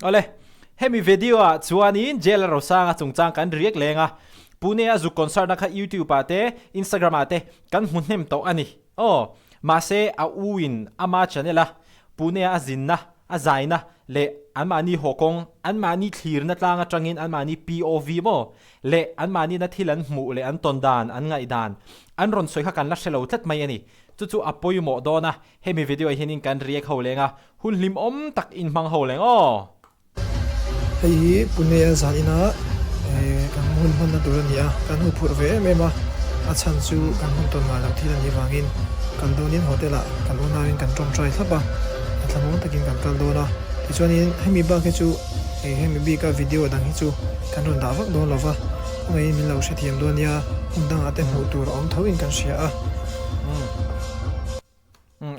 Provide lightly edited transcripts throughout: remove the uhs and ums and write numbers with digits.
ole hemi video a chuanin jela ro sanga chungchang kan riek lenga pune a zu concert na kha YouTube ate Instagram ate kan hunnem to ani ma se a uin ama chanela pune a zinna a zaina le anmani hokong anmani thlir na tlanga tangin anmani POV mo le anmani na thilan mu le an tondan an ngai dan an ron soi kha kan la shelo tlat mai ani chu apoi mo dona hemi video hinin kan riek ho lenga hun lim tak in mang ho leng hei pune zanina kan hun na durania kan hu phurve mema achan chu kan hun ton ma lam thila ni wangin kan donin hotela kan unarin kan trom trai thapa atlamong takin kan kal dona tichuanin hemi ba ke chu hemi bi ka video dang hi chu kan ron da vak don lova ngai min lo she thiam donia undang ate mu tur om thoin kan sia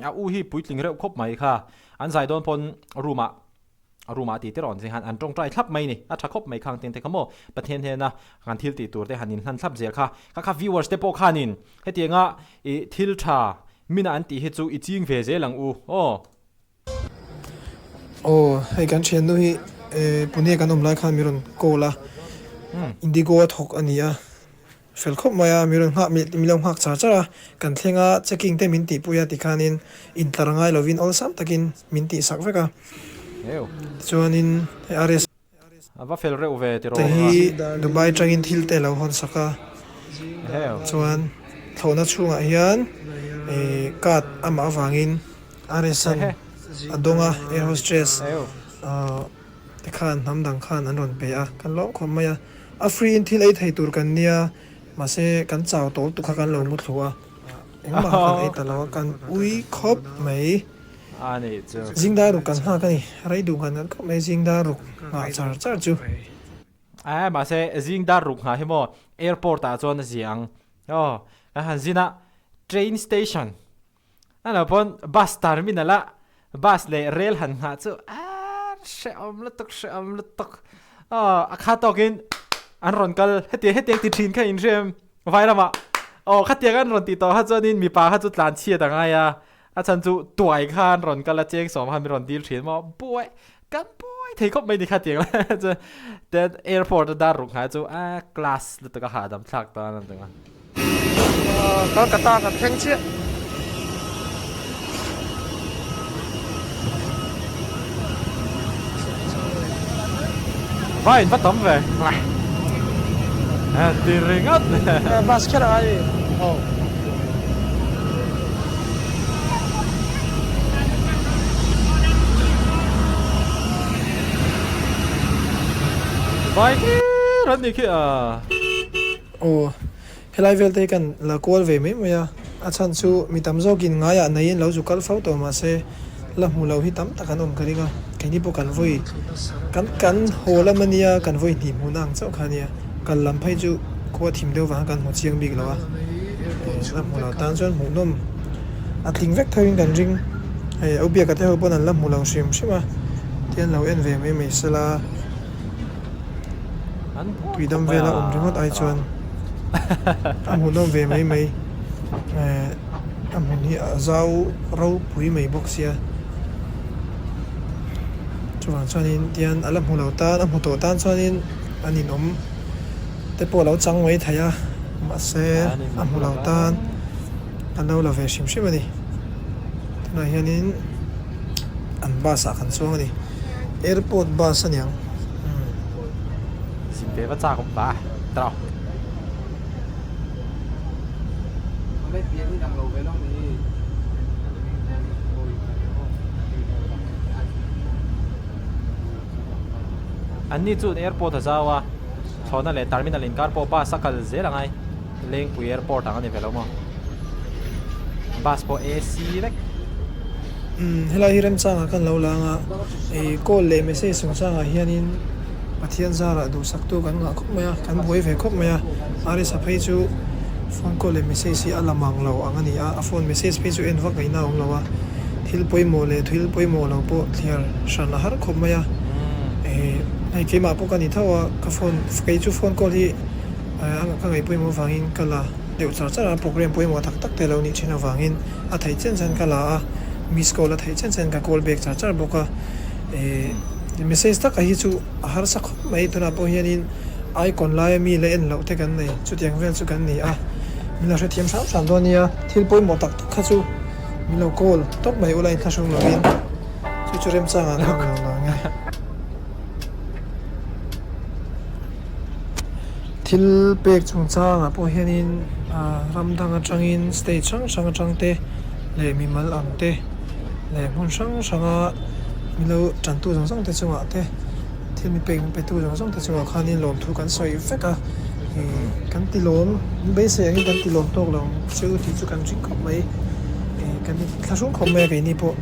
a u hi puitling reu khop mai kha an zai don pon ruma ti teron jing han an tong trai thlap mai ni a thakop mai khang ten te khamo pathen he na kan thil ti tur te hanin hlan thlap zel kha viewers te po khanin hetianga I thil tha mina an ti he chu I ching ve je lang hei kan chen nu hi pune kan lai khan miron kola indigo thok ania fel khop maya miron ha milom hak cha kan thlenga checking te min ti puya ti khanin in tlarangai lovin all sam takin min ti sak veka chuanin ares ava fel reu ve ti ro hi dubai tangin thil te lo hon saka chuan thona chunga hian kat ama wangin aresan adonga air hostess te khan namdang khan an ron pe a kan long khom maya a free in thil ai thei tur kan nia mase kan chaw tol tu kha kan lo mu thluwa engma kan ai talawa kan ui khop mai ani chu jingda ru kan ha kani rai du kan khop mai jingda ru ma char chu ma se jingda ru nga hemo airport a chon jiang a han zina train station ana pon bus terminal a bus le rail han nga chu she om lutok a kha tokin an ron kal hete ti thin kha in rem vairama khatia kan ron ti to ha chonin mi pa ha chu tlan chia da nga ya a chan chu tuai khan ron kala cheng som han ron dil thin mo boy kan boy thei khop mai ni khatia chu that airport da ru kha chu class lu to ka ha dam thak ta nan tanga Kolkata ka theng chia vai bắt tấm về tiền ring ớt bus khera ai vai rất nhiều khi helai vel te kan la kol ve me maya achan chu mitam zogin nga ya nei lo zu kal fo to ma se la mu lo hi tam takan on kariga kini po kan voi kan hola mania kan voi ni mu nang chau khania kan lam phai chu ko thim deu wa kan ho chiang big lawa la mu lo tan chon mu nom ating vek thain kan ring ai obia ka te ho pon an la mu lo sim sima tian lo en ve me sala tui dam vela ringot ai chon amun nom ve mai amun hi zau ro pui mai boxia chuan chuanin tian alam hulo tan amu to tan chuanin anin te po lo chang mai thaya ma se amu lo tan an lo la ve sim sim ani na hianin an basa kan chuang ani airport bus aniang xin về bắt cha cũng bà tao anh đi chút airport sao à thôi na le terminal in car po ba sakal ze lang ai leng pu airport ang ani velo mo bus po AC rek helai hiram changa kan lo langa call le message sung changa hianin pathian zara du saktu kan nga khop maya kan boi ve khop maya ari sa phei chu phone call le message si alamang lo angani a phone message pe chu enwa kaina ong lawa thil poimo le thil poimo lo po clear shan har khop maya ai ke ma po kan ithawa ka phone kai chu phone call hi anga ka ngai poimo wangin kala deu char char program poimo tak tak te lo ni china wangin a thai chen chen kala miss call a thai chen chen ka call back char char boka message tak hi chu har sak mai tuna po hianin icon lai mi le en lo te kan nei chu tiang vel chu kan ni a mi lo thiam sam sam do nia thil poi mo tak kha chu mi lo call tok mai ulai thasung lo in chu rem changa thang lo nga thil pek chung changa po hianin ram dang atangin stage sang te le mi mal ang te le mun sang mi lo chan tu sang te chunga te thil mi pek pe tu sang te chunga khanin lom thu kan soi feka kan ti lom be se ang kan ti lom tok long chu ti chu kan jing khop mai kan thasung khop mai ke ni po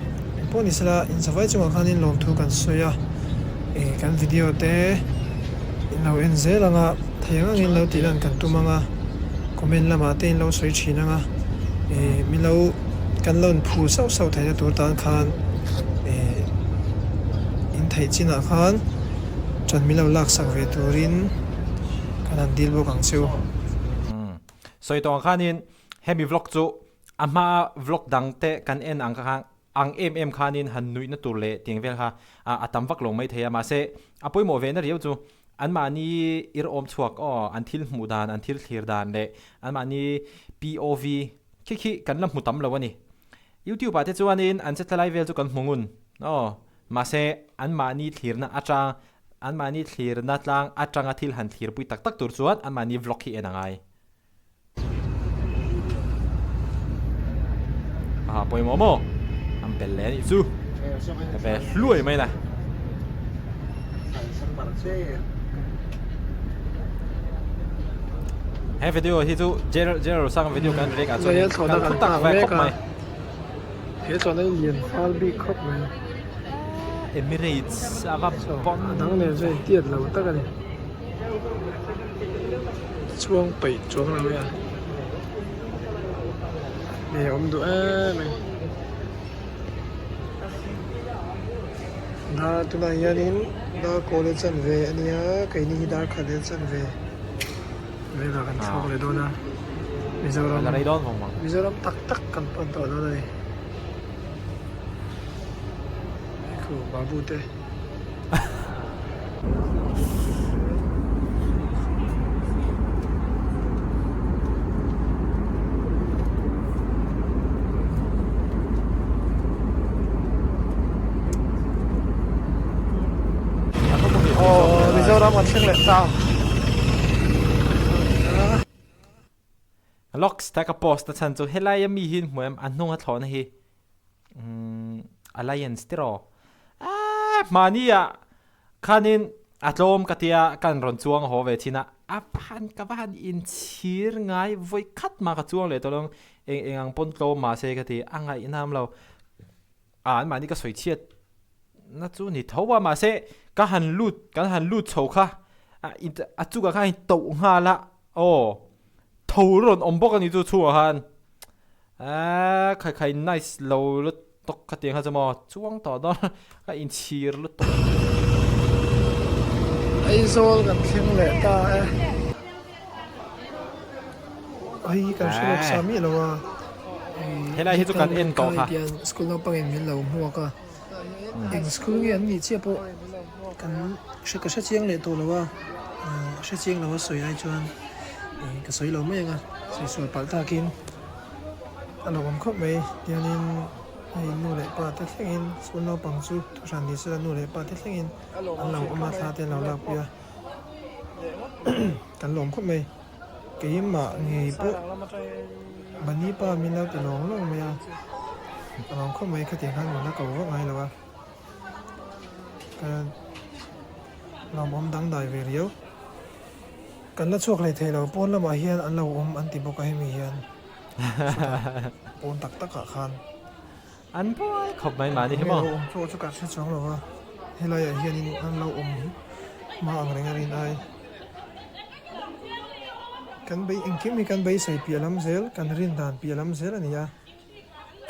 ni sala in savai chunga khanin lom thu kan soya kan video te in lo en zelanga thayang in lo tilan kan tumanga comment lama te in lo soi chinanga mi lo kan lon phu sau thai tur tan khan in thai china khan chan mi lo lak sak ve turin kan an dil bo kang chu soi tong khanin hemi vlog chu ama vlog dang te kan en ang em khanin han nui na tur le tiang vel kha atam vak long mai theya ma se apoi mo ve na riu chu an mani ir om chuak an thil hmu dan an thil thlir dan le an mani POV khi kan lam hmu tam lo ani YouTube ate chuanin an setlalai vel chu kan hmungun ma se an mani thlirna atang an mani thlirna tlang atanga thil han thlir pui tak tur chuan an mani vlog hi enangai poi mo am pelle ni chu be hluai mai na he video hi chu general sang video kan rek a chu kan tak vai khop mai he chon ai lien fal bi khop mai Emirates aga pon dang ne zai tiat lo tak ani chuang pai chuang lo ya ne om du mai na tuna hianin da college an ve ania kai ni dar college an ve la kan thok le dona Mizoram la rai don hong Mizoram tak kan pon to lo nei ko babu te Mizoram an thing le ta locks ta ka post ta chan chu helai mi hin hmuam an hnunga thlon hi alliance tiro mania khanin atlom katia kan ron chuang ho ve thina aphan ka ban in chir ngai voi khat ma ka chuang le tolong ang pon tlo ma se ka ti angai inam lo an mani ka soi chiat na chu ni thowa ma se ka han lut chho kha a chu ka khai to nga la thâu ron om bok ani chu chu han khai nice lo lu tok ka tiang ha chamo chuang to do ka in chir lu tok ai zol kan thing le ta ai kan shop sami lo wa helai hi chu kan en to kha school no pangin min lo huwa ka en school nge an ni che po kan ka sha chiang le to lo wa sha chiang lo wa soi ai chuan cái soi lâu mấy anh soi bảo ta kín anh đâu khóc mấy cho nên nô lệ ba tết lên xuân lâu bằng chú thu sản thì sẽ nô lệ ba tết lên anh lâu mà tha tiền lâu lạc bia cảnh lồng khóc mấy cái mà nghề bộ bản ní ba mình lâu tiền lồng luôn mấy anh lồng khóc mấy cái tiền hàng nó cầu vấp ngay là cái lòng ôm đắng đại về riếu kan la chuak lai thelo pon lama hian an lo an ti boka hemi hian pon tak ka khan an boy khop mai ma ni hemo chu chu ka se chong lo wa helai hian in an lo ma ang ring ai kan bei in mi kan bei sai pialam zel kan rin dan pialam zel ania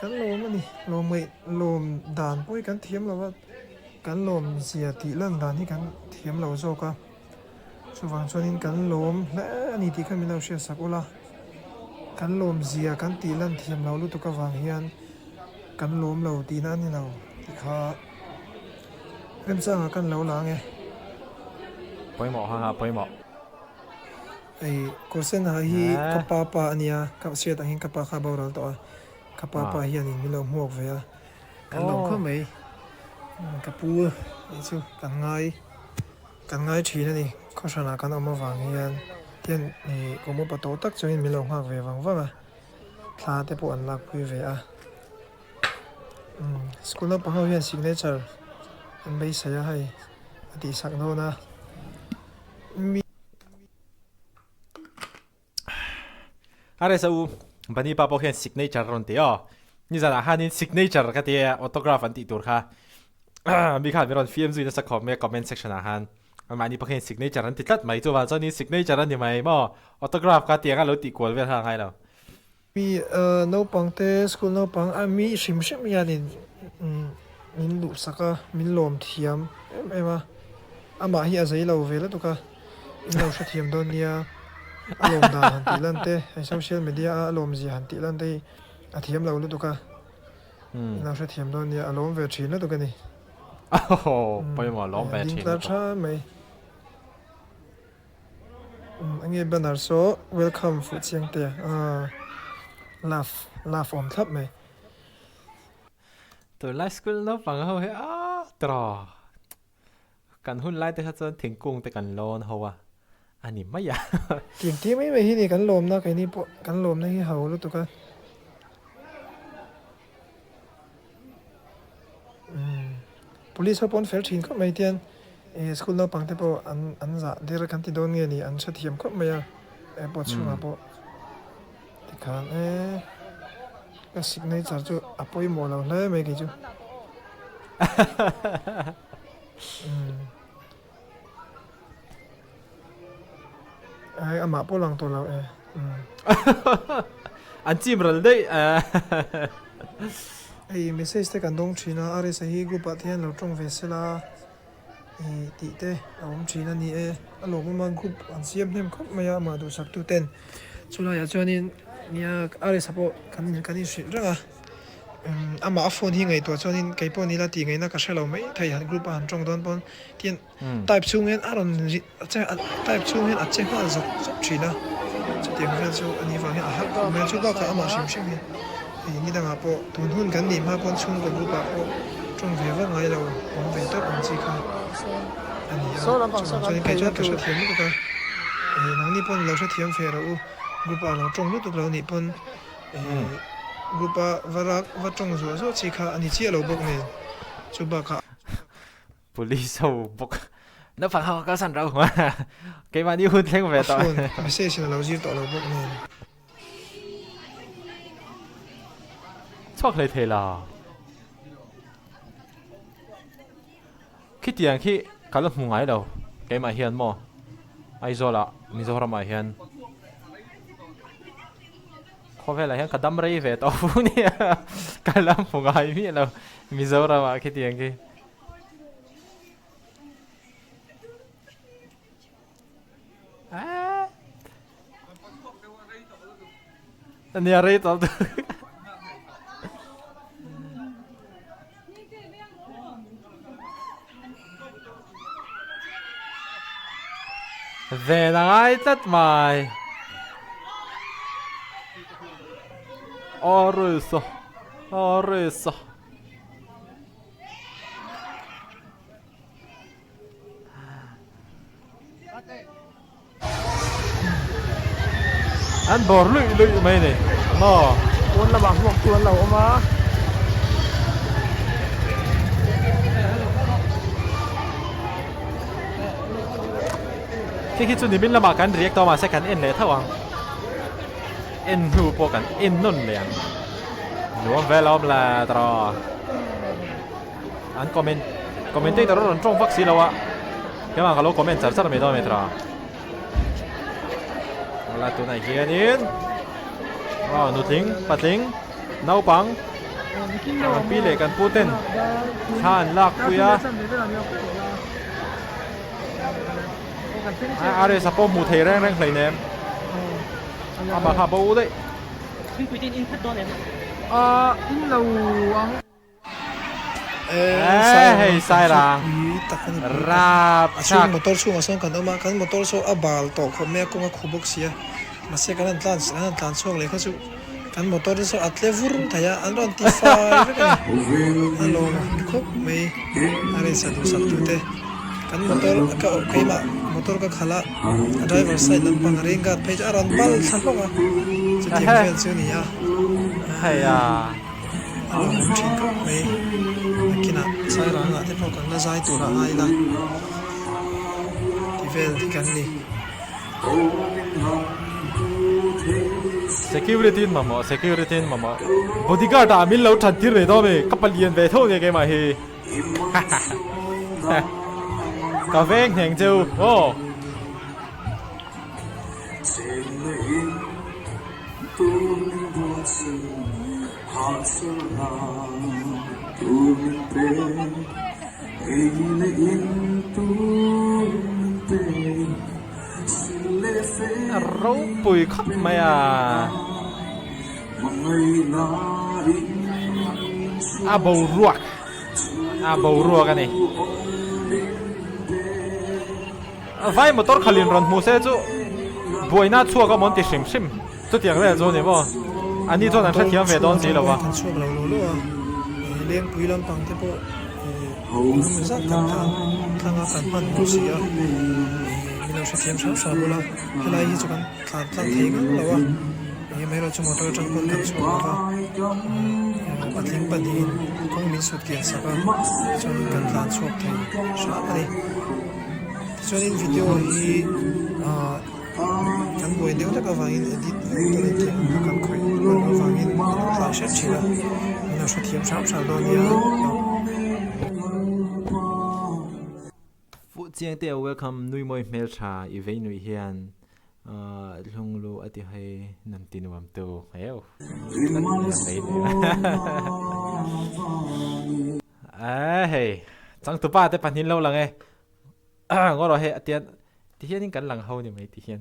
kan lo mani lo mai lom dan poi kan thiam lo wa kan lom zia ti lan dan hi kan thiam lo zo ka chuwang chuanin kan lom hle ani ti kha mi lo hria sak ola kan lom zia kan ti lan thiam lo lu tu ka wang hian kan lom lo ti na ni lo ti kha เริ่มสร้างกันเหลาหลาไง ปอยหมอฮะปอยหมอ ไอ้กูเส้นหาฮีกับป้าป้าอันเนี้ยกับเสียต่างหินกับป้าข้าบ่าวเราต่อกับป้าป้าเฮียนี่มีเราหมวกเวียกันลงเข้าไหมกับปูไอ้ชูกันง่ายทีนั่นนี่เขาชนะกันเอามาวางเฮียนเทียนนี่กูมุ่งประตูตักจนมีเราหักเวียวางว่ามาพลาดแต่ปวดหลักคุยเวียสกุลเราปังเขาเฮียนซิกเนเจอร์อันไม่ใช่ให้อดีสักโน่นะมี อะไรสักวันนี้ป้าบอกเห็น signature รอนตีอ๋อนี่จะนะฮะนี่ signature ก็ที่ autograph อันติดตัวค่ะมีข่าวมีรอนฟิล์มซุยนะสักคอมเมนต์ comment section นะฮะมันนี่บอกเห็น signature อันติดตัดไหมตัววันนี้ signature อันนี้ไหมมั่ว autograph ก็ที่กันเราติดกวลเวลาไงเรามีโนปังเตสกุลโนปังมีชิมยานินมินลุสักมินลมเทียมเอ็มมาเฮียใจเราเวลตุกะอินเราเทียมโดนเนียอารมณ์ด่าหันติลันเตไอโซเชียลมีเดียอารมณ์จีหันติลันเตเทียมเราลุตุกะอินเราเทียมโดนเนียอารมณ์เวชีนตุกะนี่โอ้โหไปหมดล้อมแบทชินดิงตาชาไหมอันนี้บันดาลโซ่ welcome ฟูเชียงเตะlaugh on top ไหมตัวไลฟ์สกุลน้องฟังเขาเฮ้ยตรอกันหุ้นไล่แต่เขาจะถึงกรุงแต่กันโลนเขาว่ะอันนี้ไม่อยากจริงที่ไม่ที่นี่กันลมนะไอ้นี่ปกันลมนะที่เขารู้ตัวกันpolice เขาปนเฟลชินก็ไม่เตียนสกุลเราปังแต่ปอันจะเดี๋ยวกันที่โดนเงี้ยนี่อันเสียมก็ไม่อะปวดช่วงปวดที่ขันก็สิ่งนี้จะจู่อภัยหมดแล้วเลยไม่กี่จู่อามาปวดหลังตัวเราอันจิ้มเราได้ไม่ใช่แต่กันตรงชีนะอะไรสักฮีกูปัดเทียนเราตรงเวสลาตีเตะเราชีนะนี่อารมณ์มันกูอันเสียมเนี่ยก็ไม่ยามาดูสักตัวเต้นสุดท้ายจวนนี้เนี่ยอะไรสักพวกกันนี่สุดจังมาโฟนที่ไงตัวจวนนี้ไก่ปนนี่ละตีไงนะก็ใช่เราไม่ไทยหันกรุ๊ปหันตรงโดนปนเทียนไต่ช่วงนี้อารมณ์จะไต่ช่วงนี้อาจจะก็จะชีนะจะเตียงกันช่วงอันนี้ฟังเนี่ยฮักแม่ช่วงก็ขามาชิมเนี่ยนี่ต่างหากพอทุนหุ้นกันนี่มาพอนช่วงกับรูปแบบพอจงเวว่าไงเราผมเวตัวผมจีค่ะอันนี้ส่วนนี้ไก่ชอบก็ชอบเทียมนี่ก็น้องนี่พอนเราชอบเทียมเฟรเรารูปแบบเราจงรูปตัวเรานี่พอนรูปแบบว่าจงส่วนส่วนจีค่ะอันนี้เชี่ยเราบอกเนี่ยจุบค่ะ police เขาบอกนักฟังเขาก็สั่นเราว่าเกมนี้หุ้นเล่นไปต่อไม่ใช่สิเราจีต่อเราบอกเนี่ยชอบเลยเทล่ะคิดอย่างที่การเล่นหงายเราเกมมาเฮียนมั้งไอโซล่ะมิโซรามาเฮียนเขาเวลาเฮียนกระดัมเรย์เวทเอาเนี่ยการเล่นหงายมีเรามิโซรามาคิดอย่างที่อันนี้อะไรต่อThen I that my Orisa Anh bỏ lụy mày này Nó Cuốn là bằng một cuốn lẩu mà khi chúng mình làm mà cần react mà sẽ cần in lệ thao in hưu po cần in nôn liền nếu về làm là trò anh comment đó là trong vaccine đâu ạ cái mà kalau comment rất là mấy đôi mấy trò là tụi này kia nín nút lính bắt lính nấu băng pi lệ cần Putin than lạc quia 아래 사포 무태랑 레네 아마 가보대 in lâu hei sai rang rap achung chak motor chung asang kan oma kan motor so abal to khome ko nga khubuk sia mase kan tlan chok le khachu kan motor so atle vur thaya anron ti fa alo khop me are sa du sak tu te kan motor ka kaima motor ka khala driver side lam pang renga page aron bal thalo ga chuti vel chu ni ya hei à alo thin ka me kina sai ra na te pok na zai tu ra ai la ti vel ti kan ni security mà mà bodyguard à min lâu thật tiếc rồi đó mày cấp liền về thôi cái mà hi cà phê hàng châu ô rau bùi khắp mày à bầu ruột cái này vai motor khalin ron mu se chu boina chua ka mon ti sim sim chu tiang le zo ne bo ani cho na thiam ve don si lo wa kan chuak lo lo lo a leng pui lam pang te po min zat kan thanga kan pan ko sia mina sa thiam sa sa bola helai hi chu kan tlan thei kan lo wa ye mai ro chu motor chang kon kan chuak ka patling padin kong min sut kian sa ka chon kan tlan chuak thei sa ani chuanin video hi kan buai deuh lek awangin edit kan khoi awangin tlan shet chila mina sa thiam sa do nia phụ chiang te welcome nui moi mel tha i ve nui hian long lu ati hai nam tin wam to heo hey chang tu pa te panin lo lang e ngor ro he atian ti hian kan lang ho ni mai ti hian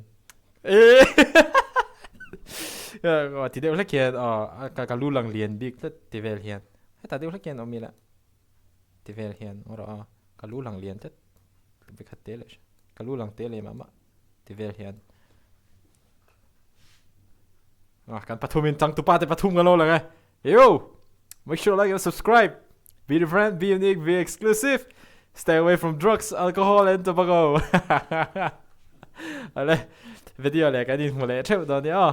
ti deuh lek hian ka lu lang lian bik ti vel hian ta deuh lek hian omila ti vel hian oro ka lu lang lian tet bị khát té lại, cả lũ lăng té lại mà thì về hiện, cái bắt thùng mình tăng tụ ba thì bắt thùng cái lô là cái, yo, make sure like and subscribe, be different, be unique, be exclusive, stay away from drugs, alcohol and tobacco. Ở đây video này cái gì một lẽ treo đó nhá.